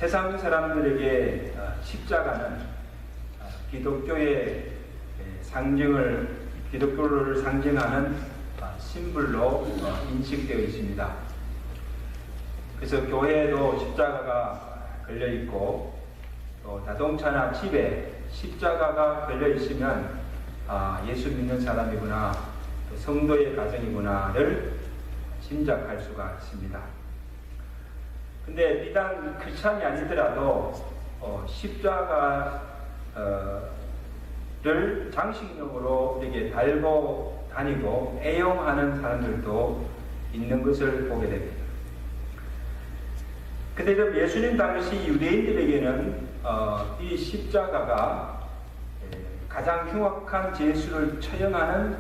세상 사람들에게 십자가는 기독교의 기독교를 상징하는 심벌로 인식되어 있습니다. 그래서 교회에도 십자가가 걸려 있고, 또 자동차나 집에 십자가가 걸려 있으면 예수 믿는 사람이구나, 또 성도의 가정이구나를 짐작할 수가 있습니다. 근데 비단 크리스찬이 아니더라도 십자가를 장식용으로 이렇게 달고 다니고 애용하는 사람들도 있는 것을 보게 됩니다. 근데 예수님 당시 유대인들에게는 이 십자가가 가장 흉악한 죄수를 처형하는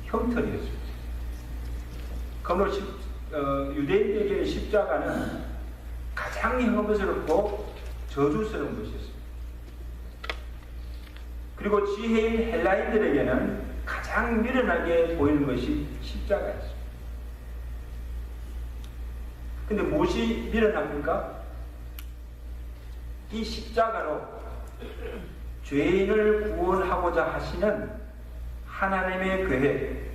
형틀이었습니다. 그러므로 유대인들에게 십자가는 가장 혐오스럽고 저주스러운 것이었습니다. 그리고 지혜인 헬라인들에게는 가장 미련하게 보이는 것이 십자가였습니다. 근데 무엇이 미련합니까? 이 십자가로 죄인을 구원하고자 하시는 하나님의 계획,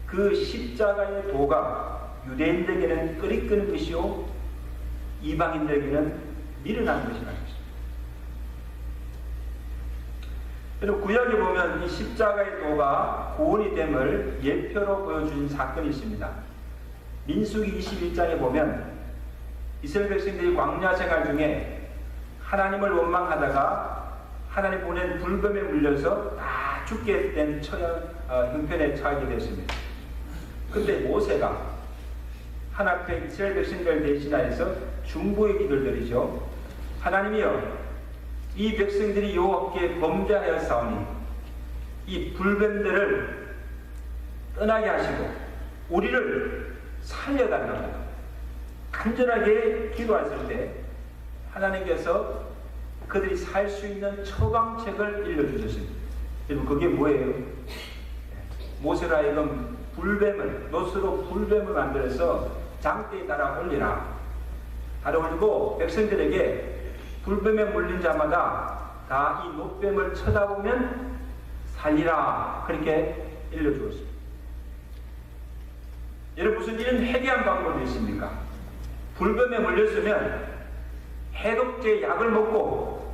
그 십자가의 도가 유대인들에게는 끄리끄는 것이요 이방인들에게는 미련한 것이 아닙니다. 그리고 구약에 보면 이 십자가의 도가 구원이 됨을 예표로 보여준 사건이 있습니다. 민수기 21장에 보면 이스라엘 백성들이 광야 생활 중에 하나님을 원망하다가 하나님 보낸 불뱀에 물려서 다 죽게 된 형편에 처하게 됐습니다. 그때 모세가 하나님 앞에 이스라엘 백성들 대신하여서 중보의 기도를 드리죠. 하나님이여, 이 백성들이 여호와께 범죄하여 싸우니 이 불뱀들을 떠나게 하시고 우리를 살려달라고 간절하게 기도했을 때 하나님께서 그들이 살 수 있는 처방책을 일러주셨습니다. 여러분, 그게 뭐예요? 모세로 하여금 노스로 불뱀을 만들어서 장대에 달아 올리라. 달아 올리고 백성들에게 불뱀에 물린 자마다 다 이 노뱀을 쳐다보면 살리라. 그렇게 일러주었습니다. 여러분, 무슨 이런 해결한 방법이 있습니까? 불뱀에 물렸으면 해독제 약을 먹고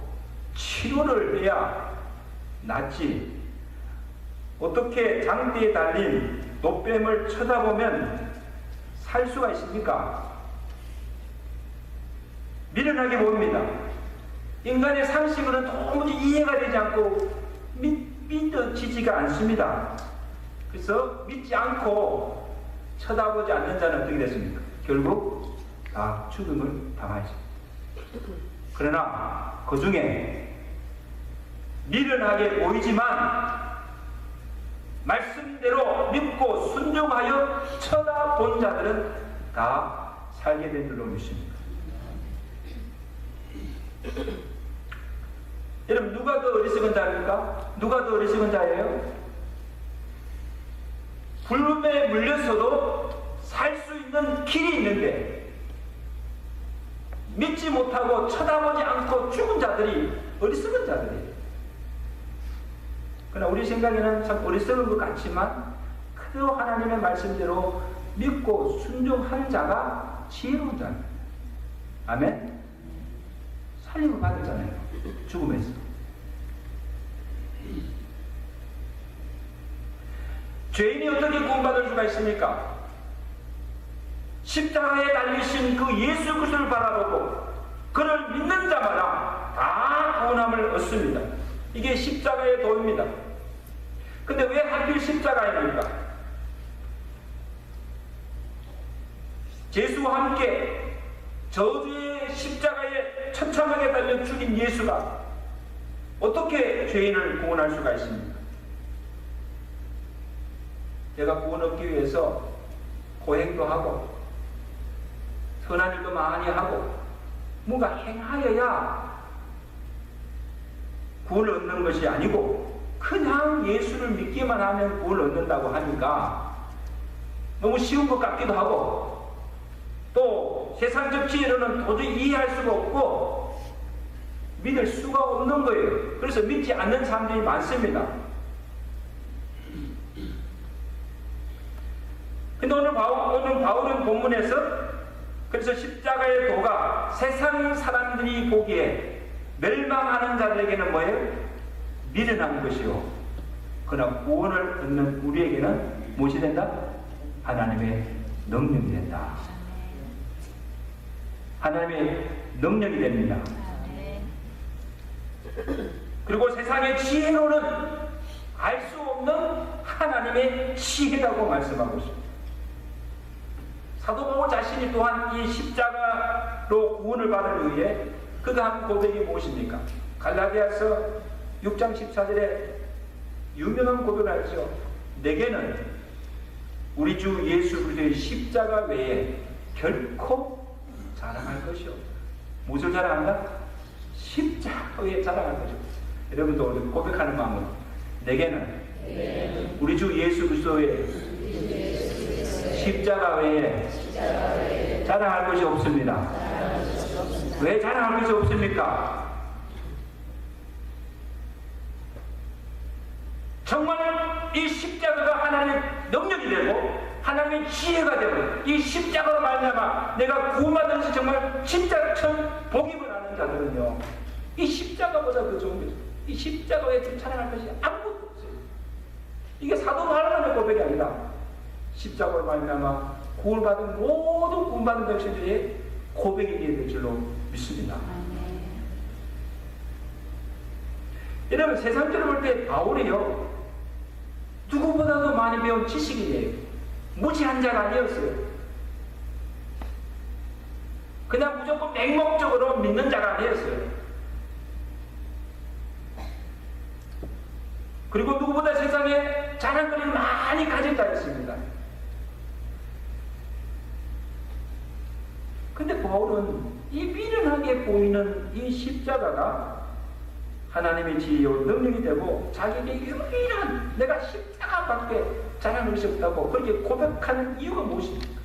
치료를 해야 낫지. 어떻게 장대에 달린 노뱀을 쳐다보면 살 수가 있습니까? 미련하게 보입니다. 인간의 상식으로는 도무지 이해가 되지 않고 믿어지지가 않습니다. 그래서 믿지 않고 쳐다보지 않는 자는 어떻게 됐습니까? 결국 다 죽음을 당하죠. 그러나 그 중에 미련하게 보이지만 말씀대로 믿고 순종하여 쳐다본 자들은 다 살게 된 줄로 믿습니다. 여러분, 누가 더 어리석은 자입니까? 누가 더 어리석은 자예요? 불뱀에 물렸어도 살 수 있는 길이 있는데 믿지 못하고 쳐다보지 않고 죽은 자들이 어리석은 자들이에요. 그러나 우리 생각에는 참 어리석은 것 같지만 그대로 하나님의 말씀대로 믿고 순종하는 자가 지혜로운 자입니다. 아멘? 살림을 받았잖아요. 죽음에서. 죄인이 어떻게 구원받을 수가 있습니까? 십자가에 달리신 그 예수 그리스도를 바라보고 그를 믿는 자마다 다 구원함을 얻습니다. 이게 십자가의 도입니다. 근데 왜 하필 십자가입니까? 예수와 함께 저주의 십자가에 처참하게 달려 죽인 예수가 어떻게 죄인을 구원할 수가 있습니까? 내가 구원 얻기 위해서 고행도 하고 선한 일도 많이 하고 뭔가 행하여야 구원을 얻는 것이 아니고 그냥 예수를 믿기만 하면 구원을 얻는다고 하니까 너무 쉬운 것 같기도 하고 또 세상적 지혜로는 도저히 이해할 수가 없고 믿을 수가 없는 거예요. 그래서 믿지 않는 사람들이 많습니다. 근데 오늘 바울은 본문에서 그래서 십자가의 도가 세상 사람들이 보기에 멸망하는 자들에게는 뭐예요? 미련한 것이요. 그러나 구원을 얻는 우리에게는 무엇이 된다? 하나님의 능력이 된다. 하나님의 능력이 됩니다. 그리고 세상의 지혜로는 알 수 없는 하나님의 지혜라고 말씀하고 있습니다. 사도 바울 자신이 또한 이 십자가로 구원을 받을 위해 그가 한 고백이 무엇입니까? 갈라디아서 6장 14절에 유명한 고백을 하죠. 내게는 우리 주 예수 그리스도의 십자가 외에 결코 자랑할 것이 없다. 무엇을 자랑한다? 십자가 외에 자랑할 것이 없다. 여러분도 고백하는 마음으로 내게는 우리 주 예수 그리스도의 십자가 외에 자랑할 것이 없습니다. 왜 자랑할 것이 없습니까? 정말 이 십자가가 하나님의 능력이 되고 하나님의 지혜가 되고 이 십자가로 말미암아 내가 구원받은 것이 정말 진짜 참 복임을 하는 자들은요, 이 십자가보다 더 좋은 것이죠. 이 십자가에 찬양할 것이 아무것도 없어요. 이게 사도 바울의 고백이 아니라 십자가로 말미암아 구원받은 모든 구원받은 백성들의 고백이 될 줄로 믿습니다. 여러분, 세상적으로 볼 때 바울이요, 누구보다도 많이 배운 지식이에요. 무지한 자가 아니었어요. 그냥 무조건 맹목적으로 믿는 자가 아니었어요. 그리고 누구보다 세상에 자랑거리를 많이 가진 자였습니다. 근데 바울은 이 미련하게 보이는 이 십자가가 하나님의 지혜요 능력이 되고 자기에게 유일한 내가 십자가밖에 자랑할 것이 없다고 그렇게 고백하는 이유가 무엇입니까?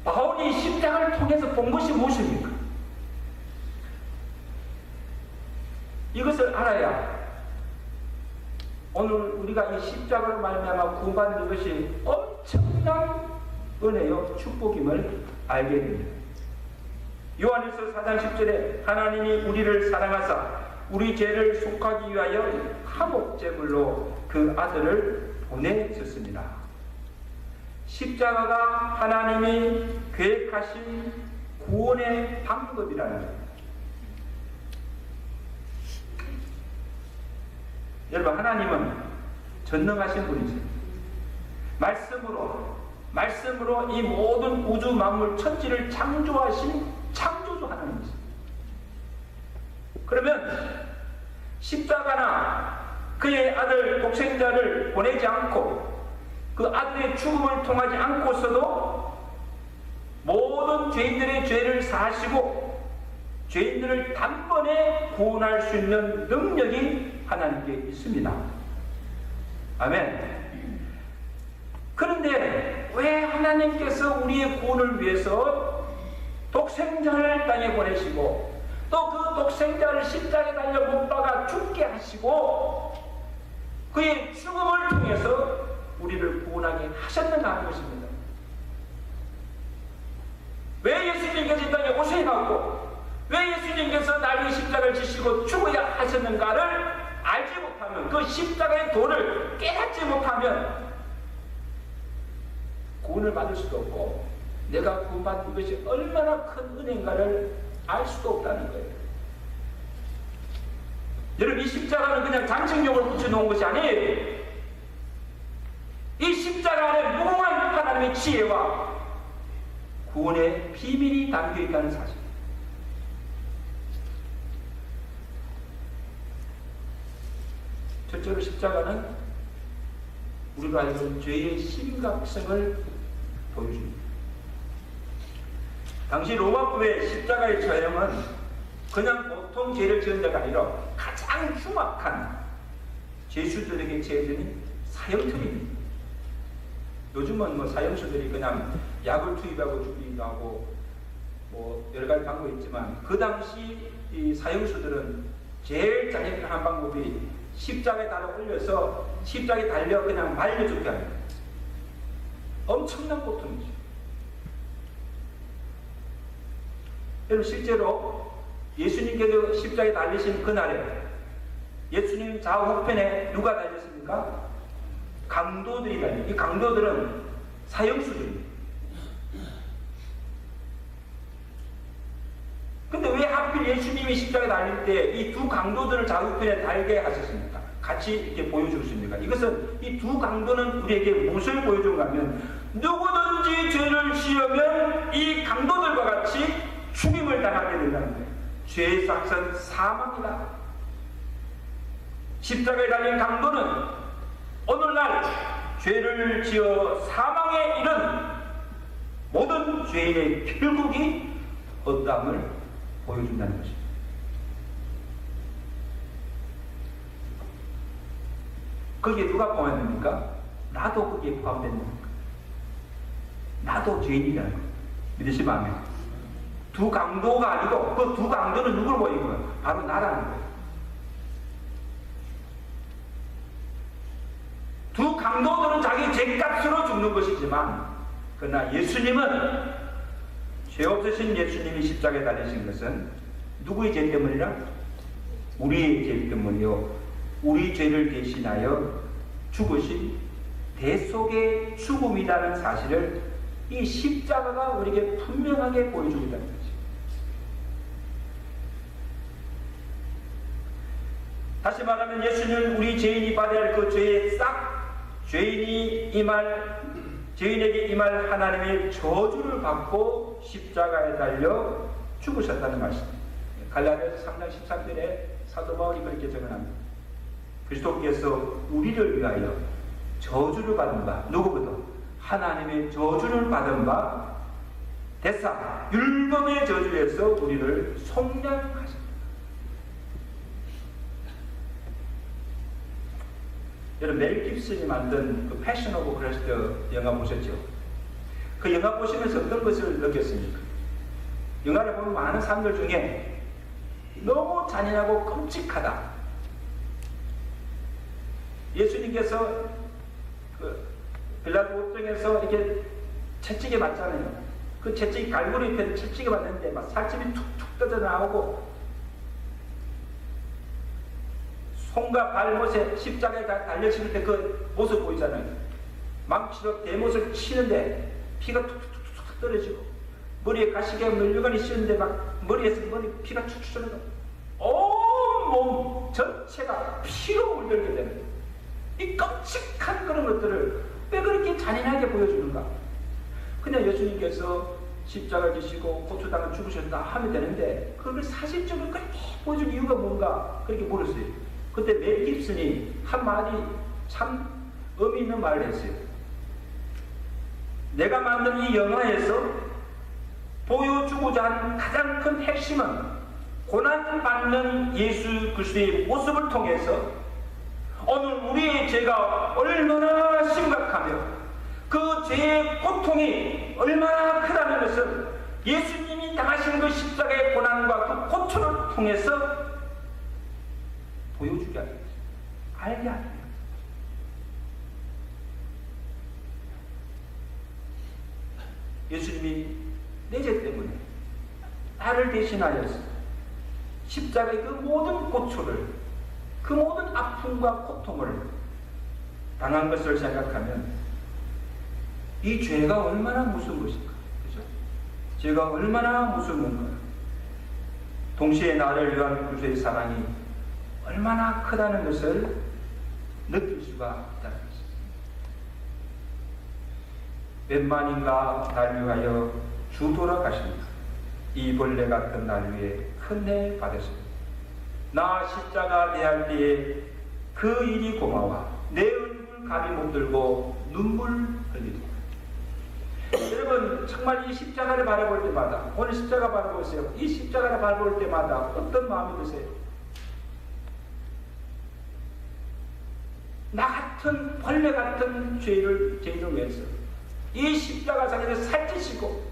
바울이 십자가를 통해서 본 것이 무엇입니까? 이것을 알아야 오늘 우리가 이 십자가를 말미암아 구원받는 것이 엄청난 은혜요 축복임을 알게 됩니다. 요한일서 4장 10절에 하나님이 우리를 사랑하사 우리 죄를 속하기 위하여 화목제물로 그 아들을 보내셨습니다. 십자가가 하나님이 계획하신 구원의 방법이라는 거예요. 여러분, 하나님은 전능하신 분이죠. 말씀으로 이 모든 우주 만물 천지를 창조하신 창조주 하나님이죠. 그러면 십자가나 그의 아들 독생자를 보내지 않고 그 아들의 죽음을 통하지 않고서도 모든 죄인들의 죄를 사하시고 죄인들을 단번에 구원할 수 있는 능력이 하나님께 있습니다. 아멘. 그런데 왜 하나님께서 우리의 구원을 위해서 독생자를 땅에 보내시고 또 그 독생자를 십자가에 달려 못 박아 죽게 하시고 그의 죽음을 통해서 우리를 구원하게 하셨는가 하는 것입니다. 왜 예수님께서 이 땅에 오셔야하고 왜 예수님께서 날 위해 십자가를 지시고 죽어야 하셨는가를 알지 못하면, 그 십자가의 도를 깨닫지 못하면 구원을 받을 수도 없고 내가 구원받는 것이 얼마나 큰 은혜인가를 알 수도 없다는 거예요. 여러분, 이 십자가는 그냥 장식용을 붙여놓은 것이 아니에요. 이 십자가 안에 무궁한 하나님의 지혜와 구원의 비밀이 담겨있다는 사실. 첫째로 십자가는 우리가 알고 죄의 심각성을 보여줍니다. 당시 로마법의 십자가의 처형은 그냥 보통 죄를 지은 자가 아니라 가장 흉악한 죄수들에게 제해진 사형틀입니다. 요즘은 뭐 사형수들이 그냥 약을 투입하고 죽이기도 하고 뭐 여러 가지 방법이 있지만, 그 당시 이 사형수들은 제일 잔인한 방법이 십자가에 달아 올려서 십자가에 달려 그냥 말려 죽게 하는 거예요. 엄청난 고통이죠. 여러분, 실제로 예수님께서 십자가에 달리신 그날에 예수님 좌우편에 누가 달렸습니까? 강도들이 달려요. 이 강도들은 사형수들입니다. 근데 왜 하필 예수님이 십자가에 달릴 때 이 두 강도들을 좌우편에 달게 하셨습니까? 같이 이렇게 보여주십니까? 이것은 이 두 강도는 우리에게 무엇을 보여준가 하면, 누구든지 죄를 지으면 이 강도들과 같이 죽임을 당하게 된다는 거예요. 죄의 삭은 사망이다. 십자가에 달린 강도는 오늘날 죄를 지어 사망에 이른 모든 죄인의 결국이 어떠함을 보여준다는 것입니다. 거기에 누가 포함됩니까? 나도 거기에 포함된 겁니까? 나도 죄인이라는 거예요. 믿으시면 아멘. 두 강도가 아니고 그 두 강도는 누굴 보이는 거예요? 바로 나라는 거예요. 두 강도들은 자기 죄값으로 죽는 것이지만, 그러나 예수님은, 죄 없으신 예수님이 십자가에 달리신 것은 누구의 죄 때문이라? 우리의 죄 때문이요, 우리 죄를 대신하여 죽으신 대속의 죽음이라는 사실을 이 십자가가 우리에게 분명하게 보여주고 있다는 거죠. 다시 말하면 예수님은 우리 죄인이 받아야 할 그 죄의 죄인에게 임할 하나님의 저주를 받고 십자가에 달려 죽으셨다는 말씀입니다. 갈라디아서 3장 13절에 사도 바울이 그렇게 증언합니다. 그리스도께서 우리를 위하여 저주를 받은 바, 누구보다 하나님의 저주를 받은 바 대사 율법의 저주에서 우리를 속량하셨다. 여러분, 멜 깁슨이 만든 그 패션 오브 크리스트 영화 보셨죠? 그 영화 보시면서 어떤 것을 느꼈습니까? 영화를 보면 많은 사람들 중에 너무 잔인하고 끔찍하다. 예수님께서 그 빌라도 법정에서 이렇게 채찍에 맞잖아요. 그 채찍이 갈고리 옆에 채찍에 맞는데 막 살집이 툭툭 떠져 나오고, 손과 발못에 십자가에 달려있을 때 그 모습 보이잖아요. 망치로 대못을 치는데 피가 툭툭툭툭 떨어지고, 머리에 가시게 물류관이 씌우는데 막 머리에서 피가 축축 떨어져. 온 몸 전체가 피로 물들게 되는 거예요. 이 끔찍한 그런 것들을 왜 그렇게 잔인하게 보여주는가? 그냥 예수님께서 십자가 지시고 고초당을 죽으셨다 하면 되는데, 그걸 사실적으로 그렇게 보여준 이유가 뭔가 그렇게 물었어요. 그때 멜 깁슨이 한마디 참 의미 있는 말을 했어요. 내가 만든 이 영화에서 보여주고자 한 가장 큰 핵심은 고난받는 예수 그리스도의 모습을 통해서 오늘 우리의 죄가 얼마나 심각하며 그 죄의 고통이 얼마나 크다는 것을 예수님이 당하신 그 십자가의 고난과 그 고초를 통해서 보여주게 하는 것입니다. 알게 하는 것입니다. 예수님이 내 죄 때문에 나를 대신하여서 십자가의 그 모든 고초를, 그 모든 아픔과 고통을 당한 것을 생각하면 이 죄가 얼마나 무서운 것인가. 그죠? 죄가 얼마나 무서운 건가. 동시에 나를 위한 그리스도의 사랑이 얼마나 크다는 것을 느낄 수가 있다는 것입니다. 웬만인가 날 위하여 주 돌아가십니다. 이 벌레 같은 날 위에 큰애 받으십니다. 나 십자가 대할 때에 그 일이 고마워 내 얼굴 감히 못 들고 눈물 흘리고. 여러분, 정말 이 십자가를 바라볼 때마다, 오늘 십자가 바라보세요. 이 십자가를 바라볼 때마다 어떤 마음이 드세요? 나 같은 벌레 같은 죄인을 위해서 이 십자가상에서 살찌시고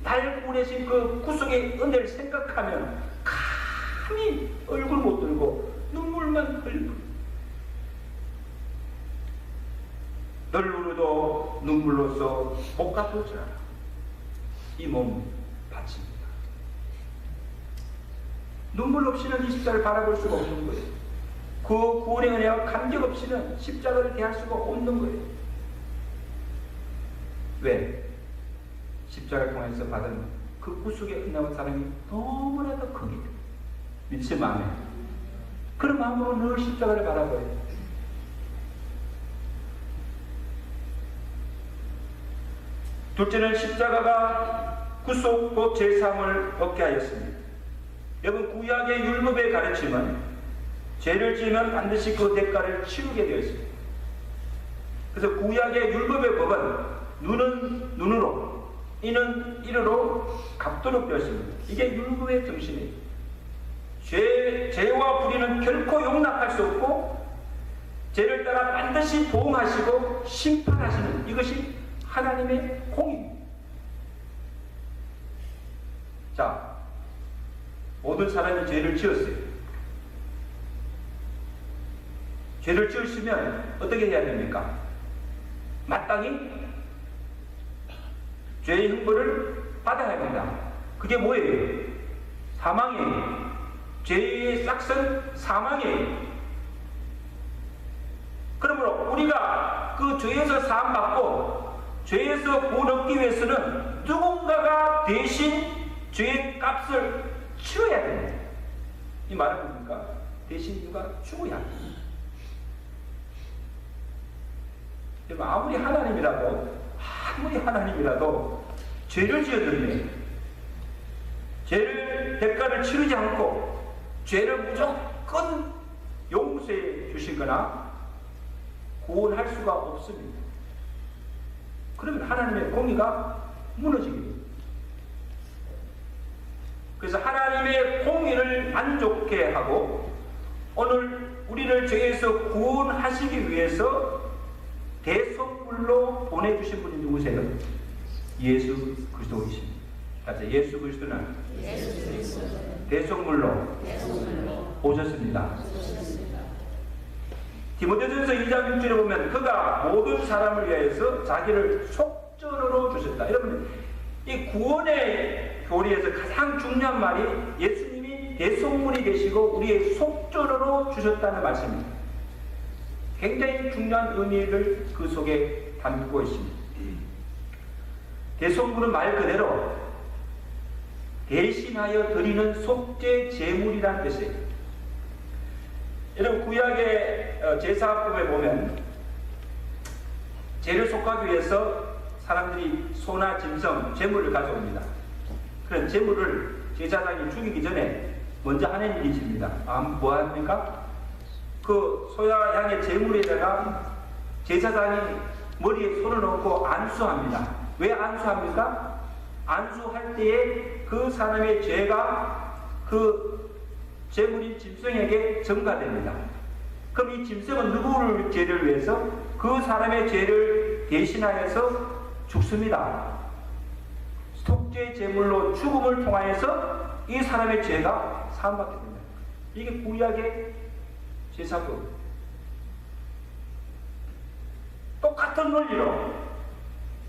날 구원하신 그 구속의 은혜를 생각하면 감히 얼굴 못 들고 눈물만 흘리고 널 울어도 눈물로써 복 갚을지라라. 이 몸 바칩니다. 눈물 없이는 이 십자가를 바라볼 수가 없는 거예요. 그 구원의 은혜와 감격 없이는 십자가를 대할 수가 없는 거예요. 왜? 십자가를 통해서 받은 그 구속의 은혜와 사랑이 너무나도 크기 때문에. 믿으시 마음에 그런 마음으로 늘 십자가를 바라봐요. 둘째는 십자가가 구속 곧 제사함을 얻게 하였습니다. 여러분, 구약의 율법의 가르침은 죄를 지으면 반드시 그 대가를 치르게 되어 있습니다. 그래서 구약의 율법의 법은 눈은 눈으로, 이는 이로 갚도록 되어 있습니다. 이게 율법의 정신이에요. 죄와 불의는 결코 용납할 수 없고 죄를 따라 반드시 보응하시고 심판하시는 이것이 하나님의 공입니다. 자, 모든 사람이 죄를 지었어요. 죄를 지으시면 어떻게 해야 됩니까? 마땅히 죄의 형벌을 받아야 합니다. 그게 뭐예요? 사망이에요. 죄의 싹은 사망이에요. 그러므로 우리가 그 죄에서 사함받고 죄에서 구원 얻기 위해서는 누군가가 대신 죄의 값을 치러야 됩니다. 이 말은 뭡니까? 대신 누가 죽어야 합니다. 아무리 하나님이라도 죄를 지었는데 죄를 대가를 치르지 않고 죄를 무조건 용서해 주시거나 구원할 수가 없습니다. 그러면 하나님의 공의가 무너지게 됩니다. 그래서 하나님의 공의를 만족해 하고 오늘 우리를 죄에서 구원하시기 위해서 대속물로 보내주신 분이 누구세요? 예수 그리스도이십니다. 그래서 예수 그리스도는 대속물로 오셨습니다. 디모데전서 2장 6절에 보면 그가 모든 사람을 위하여서 자기를 속전으로 주셨다. 여러분, 이 구원의 교리에서 가장 중요한 말이 예수님이 대속물이 되시고 우리의 속전으로 주셨다는 말씀입니다. 굉장히 중요한 의미를 그 속에 담고 있습니다. 대속물은 말 그대로 대신하여 드리는 속죄 제물이라는 뜻이에요. 여러분, 구약의 제사법에 보면 죄를 속하기 위해서 사람들이 소나 짐승, 제물을 가져옵니다. 그런 제물을 제사장이 죽이기 전에 먼저 하는 일이 있습니다. 뭐 합니까? 그 소야 양의 제물에다가 제사장이 머리에 손을 얹고 안수합니다. 왜 안수합니까? 안수할 때에 그 사람의 죄가 그 제물인 짐승에게 전가됩니다. 그럼 이 짐승은 누구를 죄를 위해서? 그 사람의 죄를 대신하여서 죽습니다. 속죄 제물로 죽음을 통하여서 이 사람의 죄가 사함받게 됩니다. 이게 구약의 제사법. 똑같은 논리로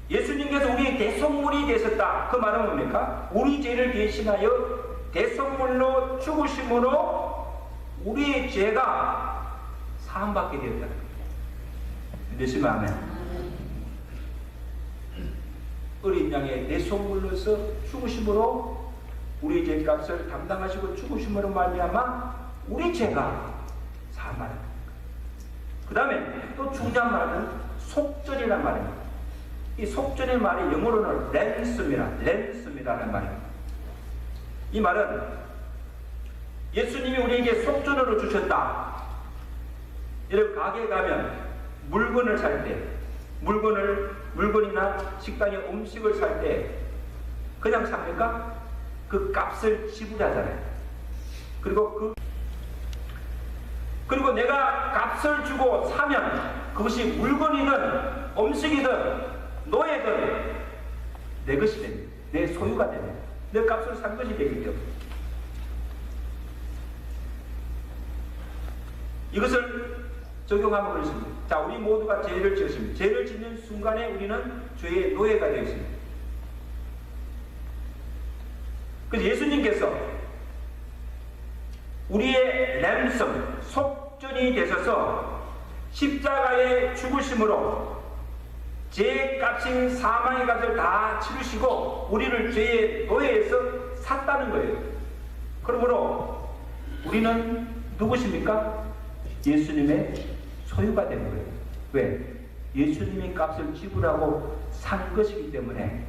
예수님께서 우리의 대속물이 되셨다. 그 말은 뭡니까? 우리 죄를 대신하여 대속물로 죽으심으로 우리의 죄가 사함받게 되었다. 믿으시면 아멘. 어린 양의 대속물로서 죽으심으로 우리의 죄값을 담당하시고 죽으심으로 말미암아 우리 죄가 사함받았다. 그 다음에 또 중요한 말은 속전이라는 말입니다. 이 속전의 말이 영어로는 랜섬이라는 말입니다. 이 말은 예수님이 우리에게 속전으로 주셨다. 여러분, 가게에 가면 물건을 살 때, 물건이나 식당에 음식을 살 때 그냥 삽니까? 그 값을 지불하잖아요. 그리고 내가 값을 주고 사면 그것이 물건이든 음식이든 노예든 내 것이 됩니다. 내 소유가 됩니다. 내 값으로 산 것이 되기 때문에 이것을 적용하면 그렇습니다. 자, 우리 모두가 죄를 지었습니다. 죄를 짓는 순간에 우리는 죄의 노예가 되었습니다. 그래서 예수님께서 우리의 랜섬, 속전이 되셔서 십자가의 죽으심으로 죄의 값인 사망의 값을 다 치르시고 우리를 죄의 노예에서 샀다는 거예요. 그러므로 우리는 누구십니까? 예수님의 소유가 된 거예요. 왜? 예수님의 값을 지불하고 산 것이기 때문에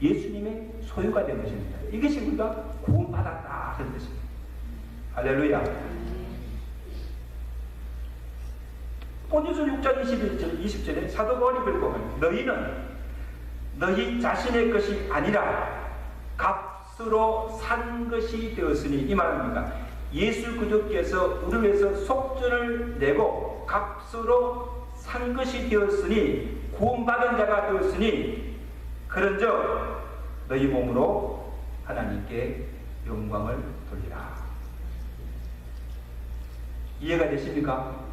예수님의 소유가 된 것입니다. 이것이 우리가 구원받았다 하는 것입니다. 할렐루야. 본유서 6장 20절에 사도 바울이 그랬고 너희는 너희 자신의 것이 아니라 값으로 산 것이 되었으니 이 말입니다. 예수 그리스도께서 우리를 위해서 속전을 내고 값으로 산 것이 되었으니 구원받은 자가 되었으니 그런즉 너희 몸으로 하나님께 영광을 돌리라. 이해가 되십니까?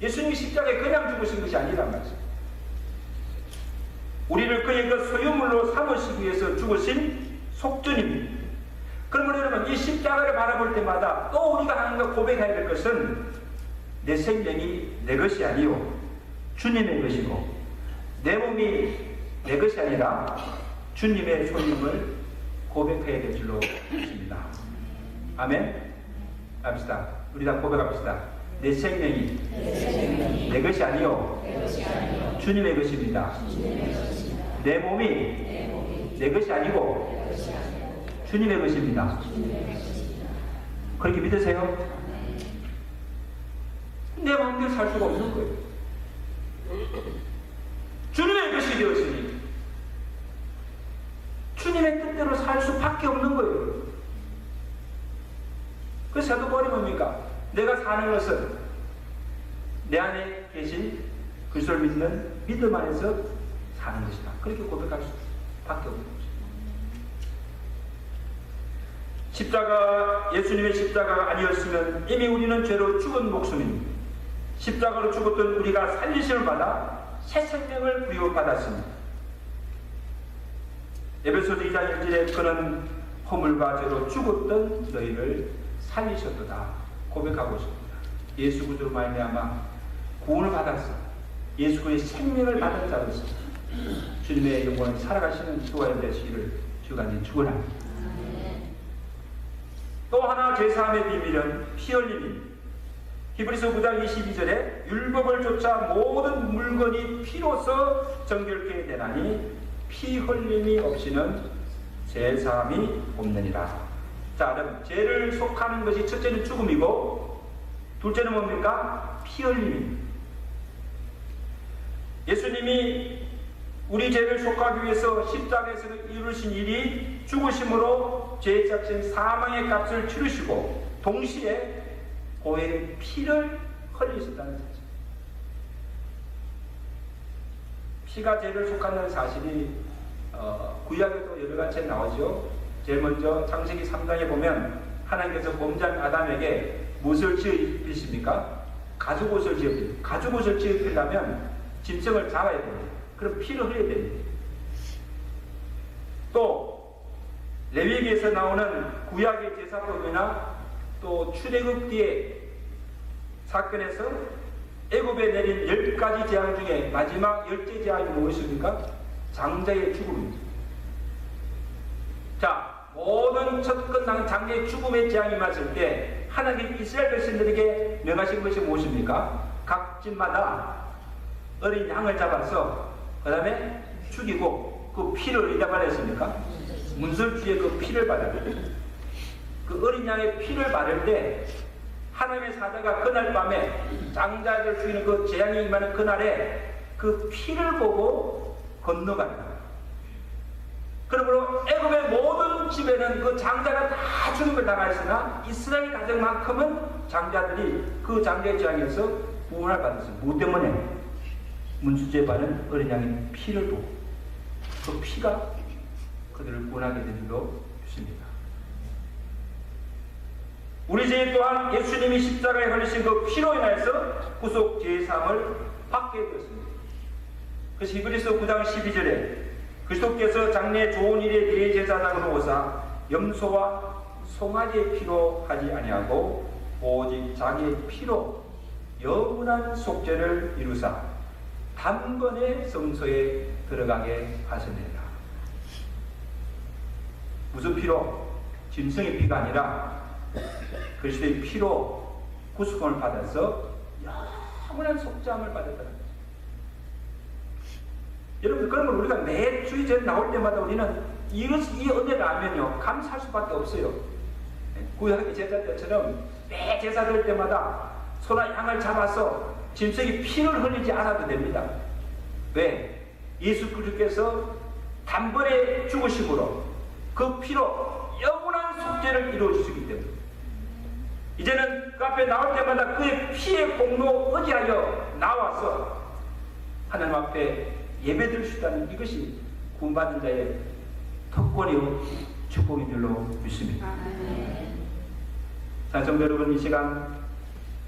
예수님이 십자가에 그냥 죽으신 것이 아니란 말이죠. 우리를 그의 그 소유물로 삼으시기 위해서 죽으신 속전입니다. 그러면 여러분 이 십자가를 바라볼 때마다 또 우리가 하는 거 고백해야 될 것은 내 생명이 내 것이 아니요 주님의 것이고 내 몸이 내 것이 아니라 주님의 소임을 고백해야 될 줄로 믿습니다. 아멘. 합시다. 우리 다 고백합시다. 내 생명이 내 것이 아니요 주님의 것입니다. 내 몸이 내 것이 아니고 주님의 것입니다. 그렇게 믿으세요? 내 마음대로 살 수가 없는 거예요. 주님의 것이 되었으니 주님의 뜻대로 살 수밖에 없는 거예요. 그래서 사도 바울이 뭡니까? 내가 사는 것은 내 안에 계신 그리스도를 믿는 믿음 안에서 사는 것이다. 그렇게 고백할 수밖에 없는 것입니다. 십자가, 예수님의 십자가가 아니었으면 이미 우리는 죄로 죽은 목숨입니다. 십자가로 죽었던 우리가 살리심을 받아 새 생명을 부여받았습니다. 에베소서 2장 1절에 그는 허물과 죄로 죽었던 너희를 살리셨도다 고백하고 있습니다. 예수 그리스도로 말미암아 구원을 받았어. 예수 그리스도의 생명을 받은 자로서 주님의 영광을 살아가시는 주가 되시기를 주가 축원합니다. 또 하나 제3의 비밀은 피 흘림입니다. 히브리서 9장 22절에 율법을 쫓아 모든 물건이 피로서 정결케 되나니 피 흘림이 없이는 제3이 없느니라. 자, 그럼 죄를 속하는 것이 첫째는 죽음이고 둘째는 뭡니까? 피 흘림입니다. 예수님이 우리 죄를 속하기 위해서 십자가에서 이루신 일이 죽으심으로 죄의 값인 사망의 값을 치르시고 동시에 고의 피를 흘리셨다는 사실. 피가 죄를 속한다는 사실이 구약에도 여러 가지 나오죠. 제일 먼저 창세기 3장에 보면 하나님께서 범죄한 아담에게 무엇을 지으십니까? 가죽옷을 지읍니다. 가죽옷을 지으려면 짐승을 잡아야 됩니다. 그럼 피를 흘려야 됩니다. 또 레위기에서 나오는 구약의 제사법이나 또 출애굽기의 사건에서 애굽에 내린 10가지 재앙 중에 마지막 10째 재앙이 무엇입니까? 장자의 죽음입니다. 자, 모든 첫 끝난 장자의 죽음의 재앙이 맞을 때 하나님 이스라엘 백성들에게 명하신 것이 무엇입니까? 각 집마다 어린 양을 잡아서 그 다음에 죽이고 그 피를 어디다 바랬습니까? 문설주에 그 피를 바르고 그 어린 양의 피를 바를 때 하나님의 사자가 그날 밤에 장자들 죽이는 그 재앙이 임하는 그날에 그 피를 보고 건너간다. 그러므로 애굽의 모든 집에는 그 장자가 다 죽임을 당하였으나 이스라엘 가정만큼은 장자들이 그 장자의 재앙에서 구원을 받았어요. 무엇 때문에? 문수죄 받은 어린 양의 피를 보고 그 피가 그들을 구원하게 된 줄로 믿습니다. 우리 죄 또한 예수님이 십자가에 흘리신 그 피로 인하여서 구속 제사함을 받게 되었습니다. 그래서 히브리서 9장 12절에 그리스도께서 장래 좋은 일에 대해 제사장으로 오사 염소와 송아지의 피로 하지 아니하고 오직 자기의 피로 영원한 속죄를 이루사 단번에 성소에 들어가게 하셨느니라. 무슨 피로? 짐승의 피가 아니라 그리스도의 피로 구속을 받아서 영원한 속죄함을 받았다는 거죠. 여러분, 그런 걸 우리가 매 주일제 나올 때마다 우리는 이 은혜를 알면요 감사할 수밖에 없어요. 구약의 제사 때처럼 매 제사 드릴 때마다 소나 양을 잡아서 짐승이 피를 흘리지 않아도 됩니다. 왜? 예수 그리스도께서 단번에 죽으심으로 그 피로 영원한 속죄를 이루어 주시기 때문에 이제는 그 앞에 나올 때마다 그의 피의 공로 의지하여 나와서 하나님 앞에 예배드릴 수 있다는 이것이 구원받은 자의 특권이요 축복인 줄로 믿습니다. 자, 성도 여러분, 이 시간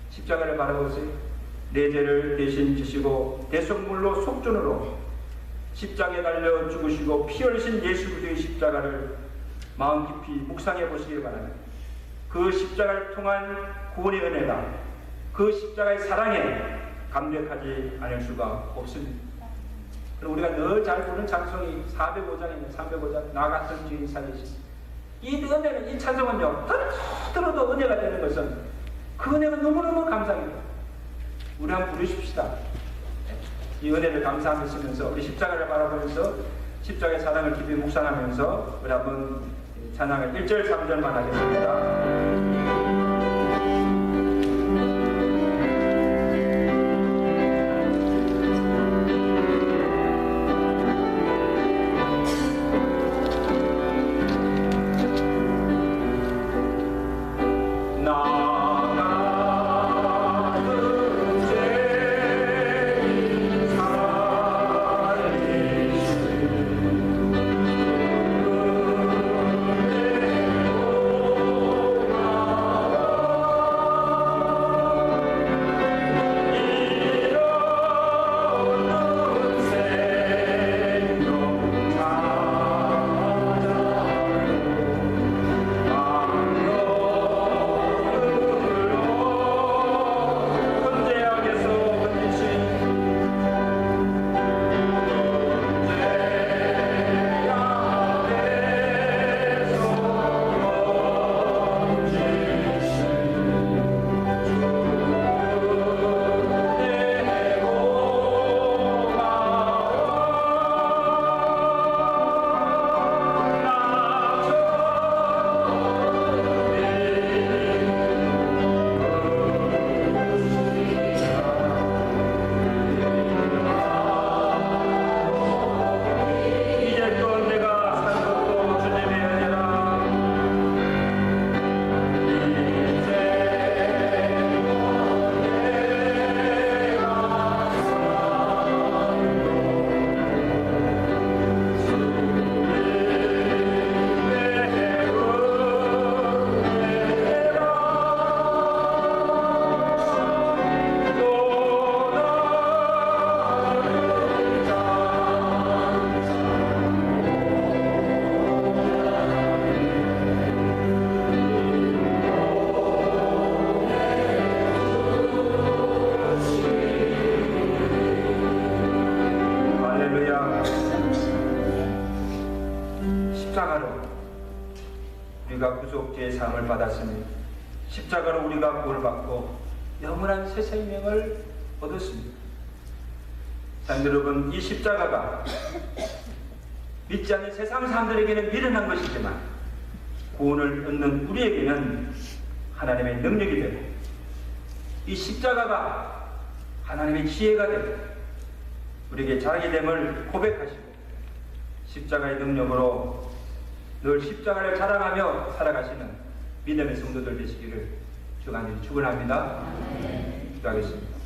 십자가를 바라보세요. 내 죄를 대신 지시고 대속물로 속전으로 십자가에 달려 죽으시고 피 흘리신 예수 그리스도의 십자가를 마음 깊이 묵상해 보시기 바랍니다. 그 십자가를 통한 구원의 은혜가 그 십자가의 사랑에 감격하지 않을 수가 없습니다. 그리고 우리가 늘 잘 부르는 찬송이 405장입니다. 305장 나 같은 주인 살리시. 이 은혜는, 이 찬송은요 들어도 은혜가 되는 것은 그 은혜가 너무너무 감사합니다. 우리 한번 부르십시다. 이 은혜를 감사하면서 우리 십자가를 바라보면서 십자가의 사랑을 깊이 묵상하면서 우리 한번 찬양을 1절 3절만 하겠습니다. 십자가로 우리가 구속죄의 사함을 받았으니 십자가로 우리가 구원을 받고 영원한 새 생명을 얻었습니다. 자, 여러분, 이 십자가가 믿지 않는 세상 사람들에게는 미련한 것이지만 구원을 얻는 우리에게는 하나님의 능력이 되고 이 십자가가 하나님의 지혜가 되고 우리에게 자랑이 됨을 고백하시고 십자가의 능력으로 늘 십자가를 자랑하며 살아가시는 믿음의 성도들 되시기를 주가 축원합니다. 기도하겠습니다.